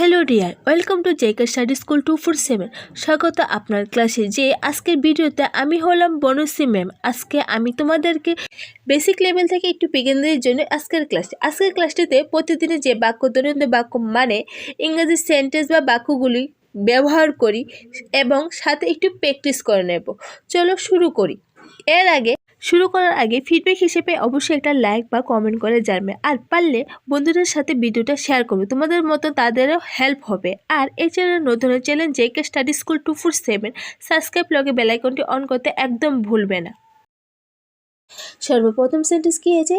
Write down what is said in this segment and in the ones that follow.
Hello dear, welcome to JK study school 247। স্বাগত আপনার ক্লাসে। যে আজকের ভিডিওতে আমি হলাম বনশ্রী ম্যাম। আজকে আমি তোমাদেরকে বেসিক লেভেল থেকে একটু বিগিনারদের জন্য আজকের ক্লাসটিতে প্রতিদিনের যে বাক্য, দৈনন্দিন বাক্য মানে ইংরেজি সেন্টেন্স বা বাক্যগুলি ব্যবহার করি এবং সাথে একটু প্র্যাকটিস করে নেব। চলো শুরু করি। শুরু করার আগে ফিডব্যাক হিসেবে অবশ্যই একটা লাইক বা কমেন্ট করে জানবে, আর পারলে বন্ধুদের সাথে ভিডিওটা শেয়ার করবে। তোমাদের মতো তাদেরও হেল্প হবে। আর এই চ্যানেল নতুন channel JK study school 247 subscribe লগে বেল আইকনটি অন করতে একদম ভুলবে না। সর্বপ্রথম সেন্টেন্স কি আছে?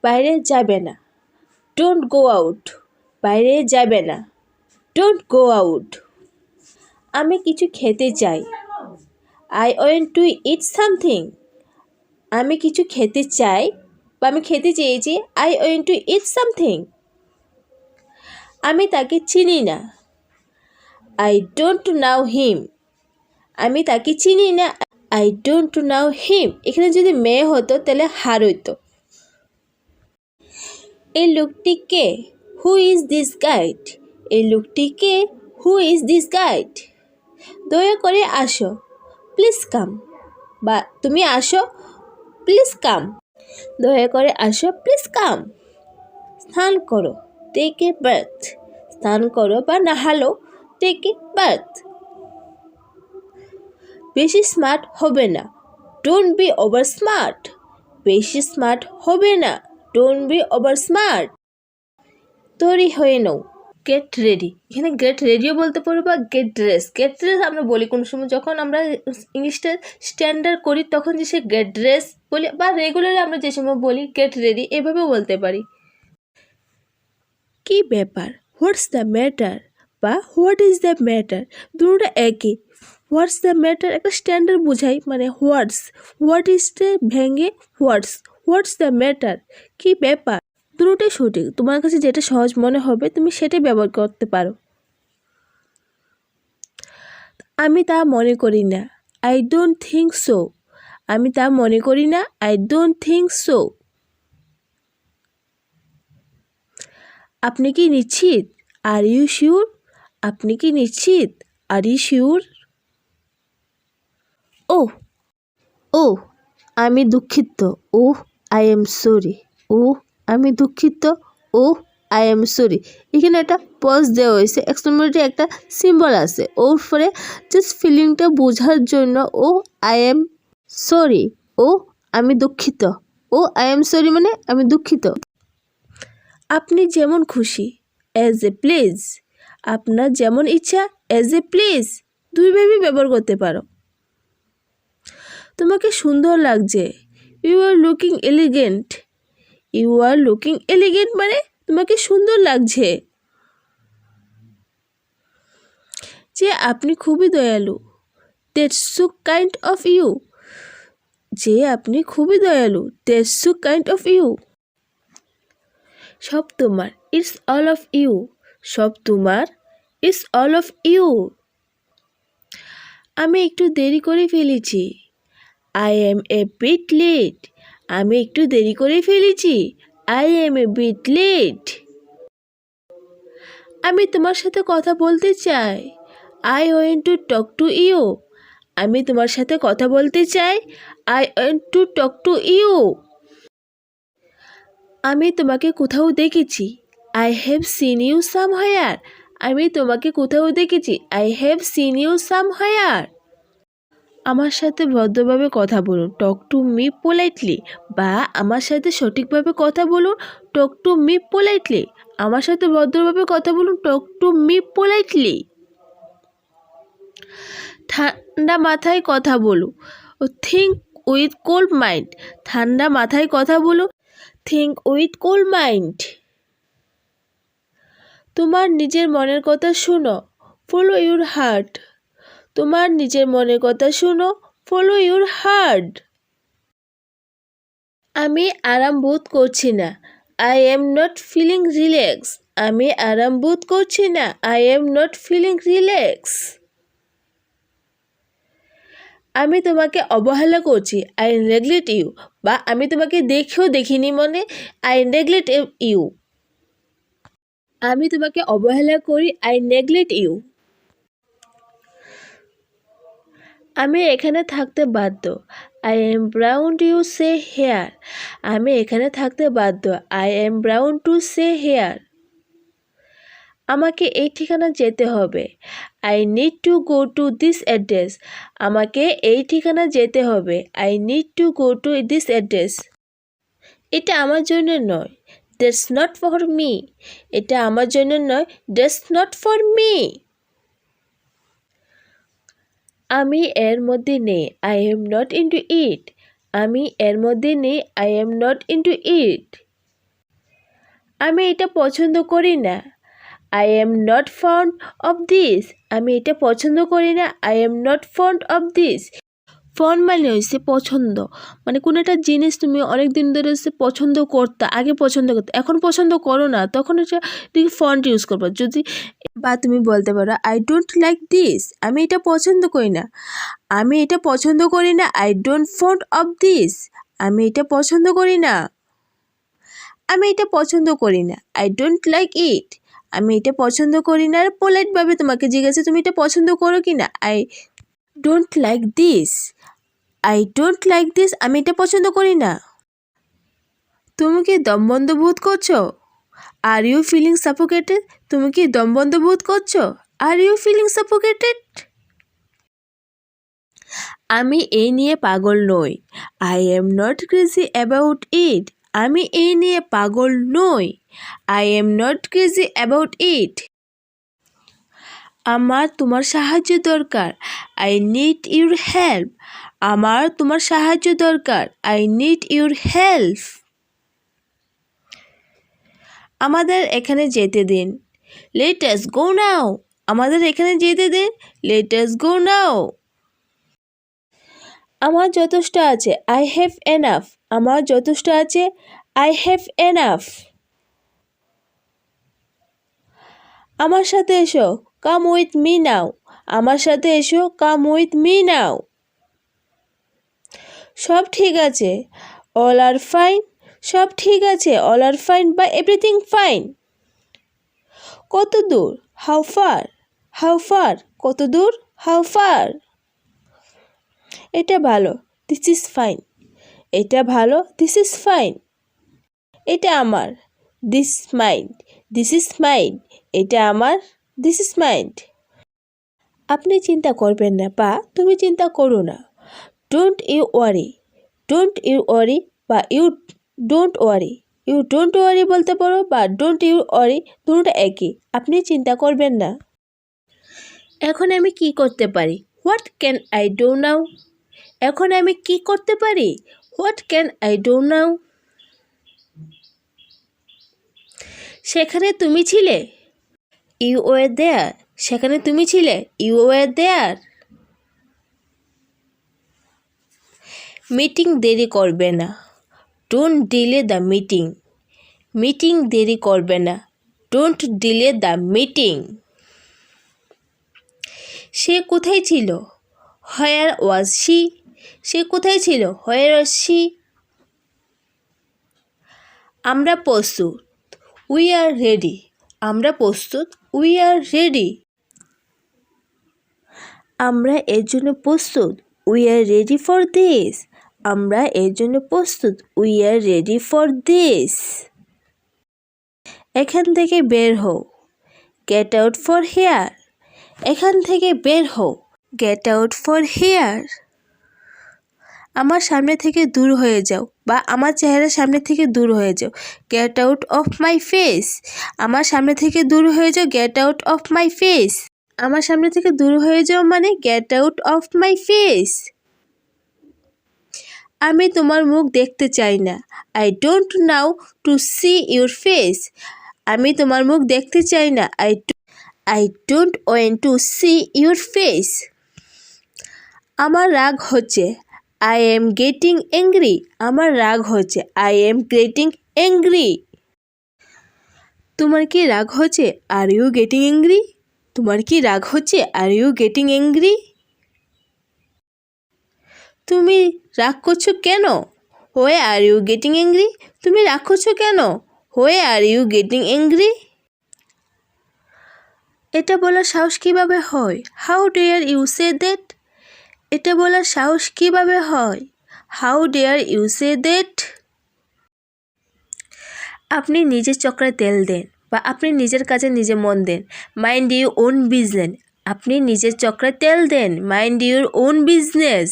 বাইরে যাবে না, ডোন্ট গো আউট। বাইরে যাবে না, ডোন্ট গো আউট। আমি কিছু খেতে চাই, I want two it something. আমি কিছু খেতে চাই বা আমি খেতে চেয়েছি, I want two it something. আমি তাকে চিনি না, আই ডোন্ট নাও হিম। আমি তাকে চিনি না, আই ডোন্ট নাও হিম। এখানে যদি মেয়ে হতো তাহলে হার হইতো। এই লোকটি কে? Who is this guide? এই লোকটি কে? Who is this guide? দয়া করে আসো, প্লিজ কাম। বা তুমি আসো, প্লিজ কাম। দয়া করে আসো, প্লিজ কাম। স্নান করো, টেক এ বাথ। স্নান করো বা নাহালো, টেক এ বাথ। বেশি স্মার্ট হবে না, ডোন্ট বি ওভার স্মার্ট। বেশি স্মার্ট হবে না, ডোন্ট বি ওভার স্মার্ট। তৈরি হয়ে নাও, গেট রেডি। এখানে গেট রেডিও বলতে পারো বা গেট ড্রেস। গেট ড্রেস আমরা বলি কোনো সময় যখন আমরা ইংলিশটা স্ট্যান্ডার্ড করি, তখন যে সে গেট ড্রেস বলি, বা রেগুলারলি আমরা যে সময় বলি গেট রেডি, এভাবেও বলতে পারি। কি ব্যাপার? হোয়াটস দ্য ম্যাটার বা হোয়াট ইজ দ্য ম্যাটার, দুটোটা একই। হোয়াটস দ্য ম্যাটার একটা স্ট্যান্ডার্ড বোঝায়, মানে হোয়াট ইজটা ভেঙে হোয়াটস দ্য ম্যাটার, কি ব্যাপার। দুটোটাই সঠিক, তোমার কাছে যেটা সহজ মনে হবে তুমি সেটাই ব্যবহার করতে পারো। আমি তা মনে করি না, আই ডোন্ট থিঙ্ক সো। আমি তা মনে করি না, আই ডোন্ট থিঙ্ক সো। আপনি কি নিশ্চিত? Are you sure? আপনি কি নিশ্চিত? Are you sure? ও আমি দুঃখিত, আই এম সরি। আমি দুঃখিত, আই এম সরি। এখানে একটা পজ দেওয়া হয়েছে, এক্সক্লেমেটরি একটা সিম্বল আছে। ওর পরে জাস্ট ফিলিংটা বোঝার জন্য আই এম সরি, আমি দুঃখিত। আই এম সরি মানে আমি দুঃখিত। আপনি যেমন খুশি, অ্যাজ এ প্লিজ। আপনার যেমন ইচ্ছা, অ্যাজ এ প্লিজ। দুইভাবেই ব্যবহার করতে পারো। তোমাকে সুন্দর লাগছে, you are looking elegant. You are looking elegant মানে তোমাকে সুন্দর লাগছে। যে আপনি খুবই দয়ালু, that's so kind of you. যে আপনি খুবই দয়ালু, that's so kind of you. সব তোমার, ইটস অল অফ ইউ। সব তোমার, ইটস অল অফ ইউ। আমি একটু দেরি করে ফেলেছি, I am a bit late. আমি একটু দেরি করে ফেলেছি, I am a bit late. আমি তোমার সাথে কথা বলতে চাই, I want to talk to you. আমি তোমার সাথে কথা বলতে চাই, I want to talk to you. আমি তোমাকে কোথাও দেখেছি, I have seen you somewhere. আমি তোমাকে কোথাও দেখেছি, I have seen you somewhere. আমার সাথে ভদ্রভাবে কথা বলুন, টক টু মি পোলাইটলি। বা আমার সাথে সঠিকভাবে কথা বলুন, টক টু মি পোলাইটলি। আমার সাথে ভদ্রভাবে কথা বলুন, টক টু মি পোলাইটলি। ঠান্ডা মাথায় কথা বলুন, থিঙ্ক উইথ কোল্ড মাইন্ড। ঠান্ডা মাথায় কথা বলুন, থিঙ্ক উইথ কোল্ড মাইন্ড। তোমার নিজের মনের কথা শুনো, ফলো ইউর হার্ট। তোমার নিজের মনের কথা শুনো, ফলো ইউর হার্ট। আমি আরাম বোধ করছি না, I am not feeling relax. আমি আরাম বোধ করছি না, I am not feeling relax. আমি তোমাকে অবহেলা করছি, আই নেগলেক্ট ইউ। বা আমি তোমাকে দেখেও দেখিনি মনে, আই নেগলেক্ট ইউ। আমি তোমাকে অবহেলা করি, আই নেগলেক্ট ইউ। আমি এখানে থাকতে বাধ্য, I am bound you say here. আমি এখানে থাকতে বাধ্য, I am bound to say here. আমাকে এই ঠিকানা যেতে হবে, I need to go to this address. আমাকে এই ঠিকানা যেতে হবে, I need to go to this address. এটা আমার জন্য নয়, দ্যাটস নট ফর মি। এটা আমার জন্য নয়, দ্যাটস নট ফর মি। আমি এর মধ্যে নেই, আই এম নট ইনটু ইট। আমি এর মধ্যে নেই, আই এম নট ইনটু ইট। আমি এটা পছন্দ করি না, I am not fond of this. আমি এটা পছন্দ করি না, I am not fond of this. Fond মানে হচ্ছে পছন্দ, মানে কোনো একটা জিনিস তুমি অনেক দিন ধরে হচ্ছে পছন্দ করতে, আগে পছন্দ করতে, এখন পছন্দ করো না, তখন এটা তুমি ফন্ড ইউজ করবো। যদি বা তুমি বলতে পারো আই ডোন্ট লাইক দিস, আমি এটা পছন্দ করি না। আমি এটা পছন্দ করি না, I don't fond of this. আমি এটা পছন্দ করি না। আমি এটা পছন্দ করি না, আই ডোন্ট লাইক ইট। আমি এটা পছন্দ করি না। আর পোলাইটভাবে তোমাকে জিজ্ঞাসা তুমি এটা পছন্দ করো কি না, I don't like this. I don't like this, আমি এটা পছন্দ করি না। তুমি কি দমবন্ধ বোধ করছো, আর ইউ ফিলিং সাফোকেটেড। তুমি কি দমবন্ধ বোধ করছো, আর ইউ ফিলিং সাফোকেটেড। আমি এই নিয়ে পাগল নই, I am not crazy about it. আমি এই নিয়ে পাগল নই, I am not crazy about it. আমার তোমার সাহায্য দরকার, আই নিড ইউর হেল্প। আমার তোমার সাহায্য দরকার, আই নিড ইউর হেল্প। আমাদের এখানে যেতে দিন, লেট আস গো নাও। আমাদের এখানে যেতে দিন, লেট আস গো নাও। আমার যথেষ্ট আছে, আই হ্যাভ এনাফ। আমার যথেষ্ট আছে, আই হ্যাভ এনাফ। আমার সাথে এসো, কাম উইথ মি নাও। আমার সাথে এসো, কাম উইথ মি নাও। সব ঠিক আছে, অল আর ফাইন। সব ঠিক আছে, অল আর ফাইন বা এভরিথিং ফাইন। কত দূর, হাউ ফার। হাউ ফার, কত দূর, হাউ ফার। এটা ভালো, দিস ইজ ফাইন। এটা ভালো, দিস ইজ ফাইন। এটা আমার, this mind. This is mind. এটা আমার, দিস ইজ মাইন্ড। আপনি চিন্তা করবেন না বা তুমি চিন্তা করো না, don't you worry. Don't you worry বা you don't worry. You don't worry বলতে পারো বা ডোন্ট ইউ ওয়ারি, দুটোটা একই। আপনি চিন্তা করবেন না। এখন আমি কি করতে পারি, what can I do now. এখন আমি কি করতে পারি, what can I do now. সেখানে তুমি ছিলে, ইউ ওয়ার দেয়ার। সেখানে তুমি ছিলে, ইউ ওয়ার দেয়ার। মিটিং দেরি করবে না, don't delay the meeting. Meeting দেরি করবে না, ডোন্ট ডিলে দ্য মিটিং। সে কোথায় ছিল, হোয়ার ওয়াজ শি। সে কোথায় ছিল, হোয়ার ওয়াজ শি। আমরা প্রস্তুত, উই আর রেডি। আমরা প্রস্তুত, উই আর রেডি। আমরা এর জন্য প্রস্তুত, we are ready for this. আমরা এর জন্য প্রস্তুত, we are ready for this. এখান থেকে বের হও, গেট আউট ফর হেয়ার। এখান থেকে বের হও, গেট আউট ফর হেয়ার। আমার সামনে থেকে দূর হয়ে যাও বা আমার চেহারার সামনে থেকে দূর হয়ে যাও, get out of my face. আমার সামনে থেকে দূর হয়ে যাও, get out of my face. আমার সামনে থেকে দূর হয়ে যাও মানে get out of my face. আমি তোমার মুখ দেখতে চাই না, I don't now to see your face. আমি তোমার মুখ দেখতে চাই না, I don't want to see your face. আমার রাগ হচ্ছে, আই এম গেটিং অ্যাংরি। আমার রাগ হচ্ছে, আই এম গেটিং অ্যাংরি। তোমার কি রাগ হচ্ছে, আর ইউ গেটিং অ্যাংরি। তোমার কি রাগ হচ্ছে, আর ইউ গেটিং অ্যাংরি। তুমি রাগ করছো কেন, why are you getting angry. তুমি রাগ করছো কেন, why are you getting angry. এটা বলার সাহস কিভাবে হয়? How dare you say that? এটা বলার সাহস কিভাবে হয়? How dare you say that? আপনি নিজের চক্রে তেল দেন বা আপনি নিজের কাজে নিজে মন দেন। Mind your own business. আপনি নিজের চক্রে তেল দেন। Mind your own business.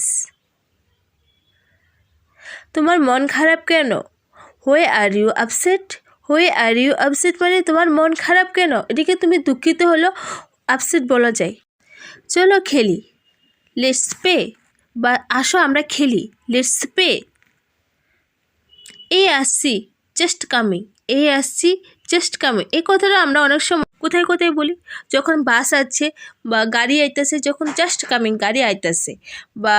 তোমার মন খারাপ কেন? Why are you upset? Why are you upset মানে তোমার মন খারাপ কেন? এটিকে তুমি দুঃখিত হলো আপসেট বলা যায়। চলো খেলি, লেটস প্লে, বা আসো আমরা খেলি, লেটস প্লে। এই আসছি, জাস্ট কামিং। এই আসছি, জাস্ট কামিং। এই কথাটা আমরা অনেক সময় কোথায় কোথায় বলি, যখন বাস আছে বা গাড়ি আইতেছে, যখন জাস্ট কামিং গাড়ি আইতেছে, বা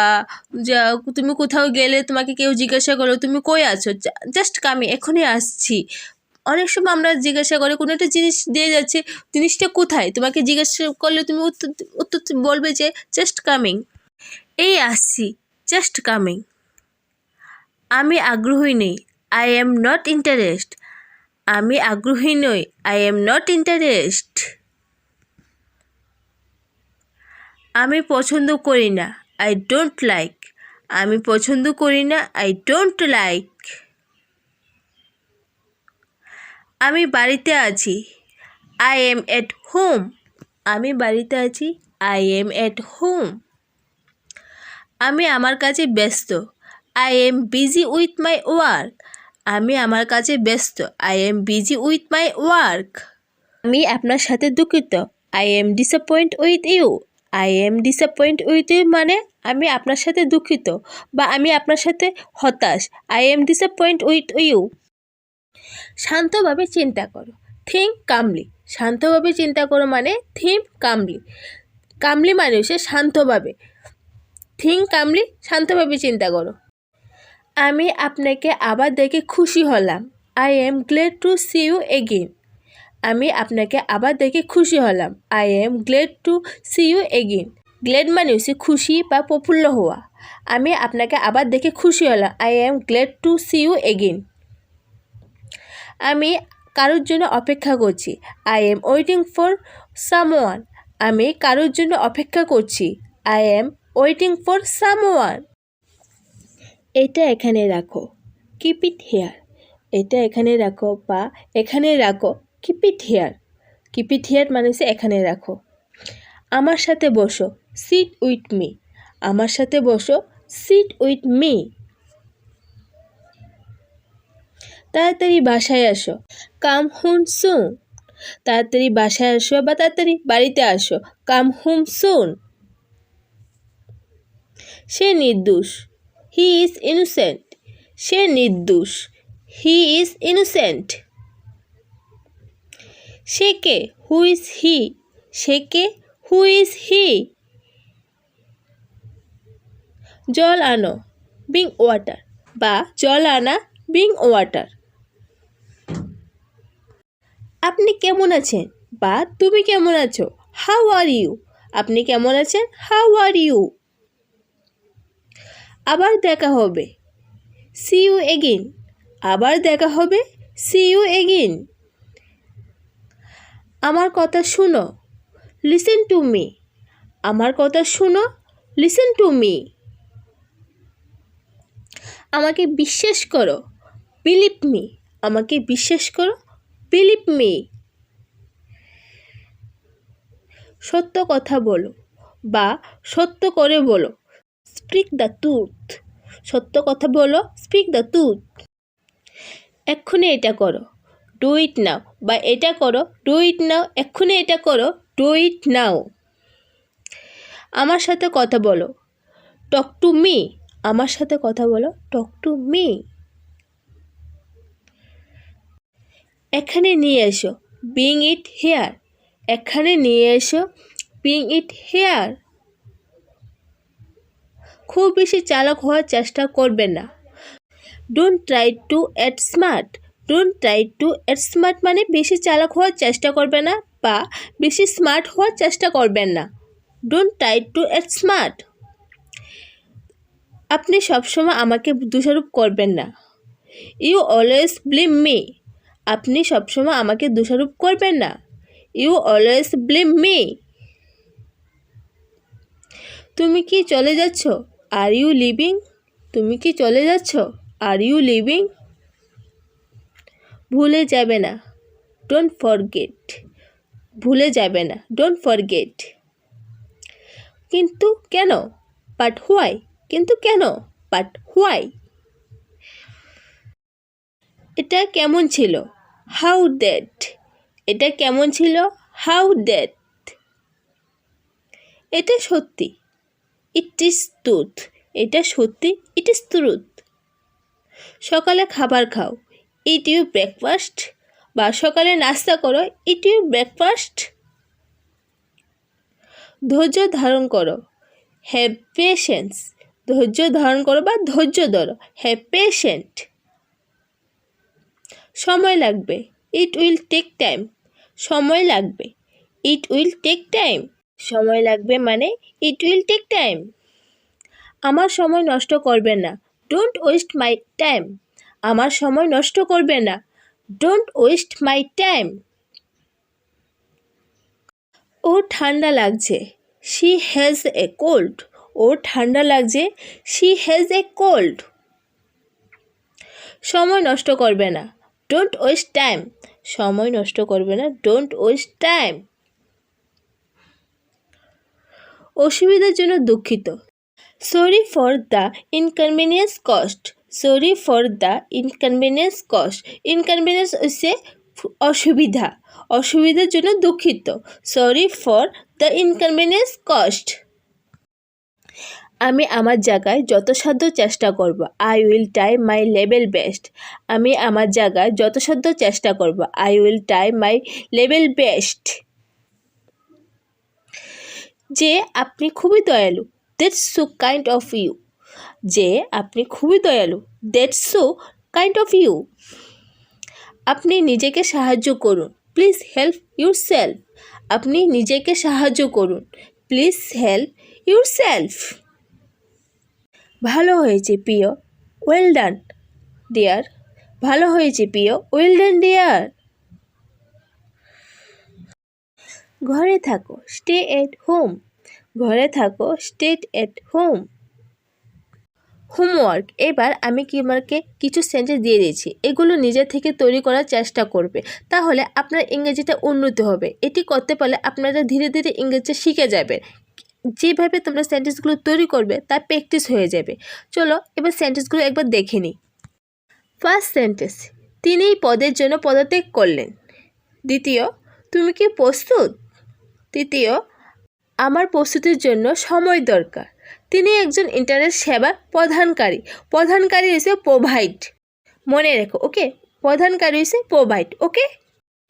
তুমি কোথাও গেলে তোমাকে কেউ জিজ্ঞাসা করলো তুমি কই আছো, জাস্ট কামিং, এখনই আসছি। অনেক সময় আমরা জিজ্ঞাসা করি কোনো একটা জিনিস দিয়ে যাচ্ছে, জিনিসটা কোথায়, তোমাকে জিজ্ঞাসা করলে তুমি উত্তর বলবে যে জাস্ট কামিং। এই আসছি, জাস্ট কামিং। আমি আগ্রহী নেই, আই এম নট ইন্টারেস্ট। আমি আগ্রহী নই, আই এম নট ইন্টারেস্ট। আমি পছন্দ করি না, আই ডোন্ট লাইক। আমি পছন্দ করি না, আই ডোন্ট লাইক। আমি বাড়িতে আছি, আই এম এট হোম। আমি বাড়িতে আছি, আই এম এট হোম। আমি আমার কাজে ব্যস্ত, I am busy with my work. আমি আমার কাজে ব্যস্ত, I am busy with my work. আমি আপনার সাথে দুঃখিত, I am disappoint with you. I am disappoint with you মানে আমি আপনার সাথে দুঃখিত বা আমি আপনার সাথে হতাশ, I am disappoint with you. শান্তভাবে চিন্তা করো, থিঙ্ক কামলি। শান্তভাবে চিন্তা করো মানে থিঙ্ক কামলি। কামলি মানে হচ্ছে শান্তভাবে, থিঙ্ক কামলি, শান্তভাবে চিন্তা করো। আমি আপনাকে আবার দেখে খুশি হলাম, I am glad to see you again. আমি আপনাকে আবার দেখে খুশি হলাম, I am glad to see you again. Glad মানে হচ্ছে খুশি বা প্রফুল্ল হওয়া। আমি আপনাকে আবার দেখে খুশি হলাম, I am glad to see you again. আমি কারোর জন্য অপেক্ষা করছি, I am waiting for someone. আমি কারোর জন্য অপেক্ষা করছি, I am waiting for someone. এটা এখানে রাখো, কিপ ইট হেয়ার। এটা এখানে রাখো বা এখানে রাখো, keep it here. Keep it here মানে হচ্ছে এখানে রাখো। আমার সাথে বসো, সিট উইথ মি। আমার সাথে বসো, সিট উইথ মি। তাড়াতাড়ি বাসায় আসো, কাম হোম সুন। তাড়াতাড়ি বাসায় আসো বা তাড়াতাড়ি বাড়িতে আসো, কাম হোম সুন। সে নির্দোষ, হি ইজ ইনোসেন্ট। সে নির্দোষ, হি ইজ ইনোসেন্ট। সে কে, হু ইজ হি। সে কে, হু ইজ হি। জল আনো, ব্রিং ওয়াটার, বা জল আনা, ব্রিং ওয়াটার। আপনি কেমন আছেন বা তুমি কেমন আছো, হাউ আর ইউ। আপনি কেমন আছেন, হাউ আর ইউ। আবার দেখা হবে, সি ইউ এগেইন। আবার দেখা হবে, সি ইউ এগেইন। আমার কথা শুনো, লিসেন টু মি। আমার কথা শুনো, লিসেন টু মি। আমাকে বিশ্বাস করো, বিলিভ মি। আমাকে বিশ্বাস করো, বিলিভ মি। সত্য কথা বলো বা সত্য করে বলো, স্পিক দ্য ট্রুথ। সত্য কথা বলো, স্পিক দ্য ট্রুথ। এক্ষুনি এটা করো, ডু ইট নাও, বা এটা করো, ডু ইট নাও। এক্ষুনি এটা করো, ডু ইট নাও। আমার সাথে কথা বলো, টক টু মি। আমার সাথে কথা বলো, টক টু মি। এখানে নিয়ে এসো, ব্রিং ইট হেয়ার। এখানে নিয়ে এসো, ব্রিং ইট হেয়ার। খুব বেশি চালাক হওয়ার চেষ্টা করবেন না, don't try to at smart. Don't try to at smart মানে বেশি চালাক হওয়ার চেষ্টা করবেন না বা বেশি স্মার্ট হওয়ার চেষ্টা করবেন না। Don't try to at smart. আপনি সবসময় আমাকে দোষারোপ করবেন না, ইউ অলওয়েজ ব্লেম মি। আপনি সবসময় আমাকে দোষারোপ করবেন না, You always blame me. তুমি কি চলে যাচ্ছ? Are you leaving? তুমি কি চলে যাচ্ছ? Are you leaving? ভুলে যাবে না। Don't forget. ভুলে যাবে না। Don't forget. কিন্তু কেন? But why? কিন্তু কেন? But why? এটা কেমন ছিল? How that? এটা কেমন ছিল? How that? এটা সত্যি। It is truth. এটা সত্যি। It is truth. সকালে খাবার খাও। Eat your breakfast. বা সকালে নাস্তা করো। Eat your breakfast. ধৈর্য ধারণ করো। Have patience. ধৈর্য ধারণ করো বা ধৈর্য ধরো। Have patient. সময় লাগবে। It will take time. সময় লাগবে। It will take time. সময় লাগবে মানে it will take time. আমার সময় নষ্ট করবেন না। Don't waste my time. আমার সময় নষ্ট করবেন না। Don't waste my time. ও ঠান্ডা লাগছে। She has a cold. ও ঠান্ডা লাগছে। She has a cold. সময় নষ্ট করবে না। Don't waste time. সময় নষ্ট করবে না। Don't waste time. অসুবিধার জন্য দুঃখিত। Sorry for the inconvenience caused. Sorry for the inconvenience caused. Inconvenience হচ্ছে অসুবিধা। অসুবিধার জন্য দুঃখিত। Sorry for the inconvenience caused. আমি আমার জায়গায় যথাসাধ্য চেষ্টা করব। I will try my level best. আমি আমার জায়গায় যথাসাধ্য চেষ্টা করব। I will try my level best. যে আপনি খুবই দয়ালু। That's so kind of you. যে আপনি খুবই দয়ালু। That's so kind of you. আপনি নিজেকে সাহায্য করুন। Please help yourself. আপনি নিজেকে সাহায্য করুন। Please help yourself. ভালো হয়েছে প্রিয়। Well done, dear. ভালো হয়েছে প্রিয়। Well done, dear. ঘরে থাকো। Stay at home. ঘরে থাকো। Stay at home. হোমওয়ার্ক। এবার আমি তোমাকে কিছু সেন্টেন্স দিয়ে দিয়েছি, এগুলো নিজে থেকে তৈরি করার চেষ্টা করবে, তাহলে আপনার ইংরেজিটা উন্নত হবে। এটি করতে পারলে আপনারা ধীরে ধীরে ইংরেজি শিখে যাবেন। যেভাবে তোমরা সেন্টেন্সগুলো তৈরি করবে তা প্র্যাকটিস হয়ে যাবে। চলো এবার সেন্টেন্সগুলো একবার দেখে নিই। ফার্স্ট সেন্টেন্স, তিনি পদের জন্য পদত্যাগ করলেন। দ্বিতীয়, তুমি কি প্রস্তুত? তৃতীয়, আমার প্রস্তুতির জন্য সময় দরকার। তিনি একজন ইন্টারনেট সেবা প্রদানকারী। প্রদানকারী হিসেবে প্রোভাইড, মনে রেখো। ওকে, প্রদানকারী হিসেবে প্রোভাইড। ওকে,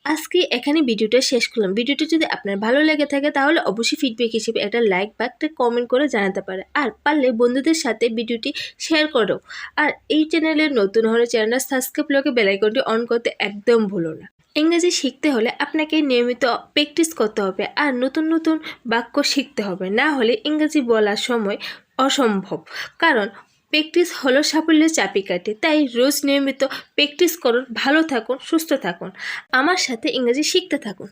আজকে এখানে ভিডিওটা শেষ করলাম। ভিডিওটা যদি আপনার ভালো লেগে থাকে তাহলে অবশ্যই ফিডব্যাক হিসেবে একটা লাইক বা একটা কমেন্ট করে জানাতে পারে। আর পারলে বন্ধুদের সাথে ভিডিওটি শেয়ার করো। আর এই চ্যানেলের নতুন হলে চ্যানেলটা সাবস্ক্রাইব করে বেল আইকনটি অন করতে একদম ভুলো না। ইংরেজি শিখতে হলে আপনাকে নিয়মিত প্র্যাকটিস করতে হবে আর নতুন নতুন বাক্য শিখতে হবে, না হলে ইংরেজি বলার সময় অসম্ভব। কারণ প্র্যাকটিস হলো সাফল্যের চাবিকাঠি। তাই রোজ নিয়মিত প্র্যাকটিস করুন। ভালো থাকুন, সুস্থ থাকুন, আমার সাথে ইংরেজি শিখতে থাকুন।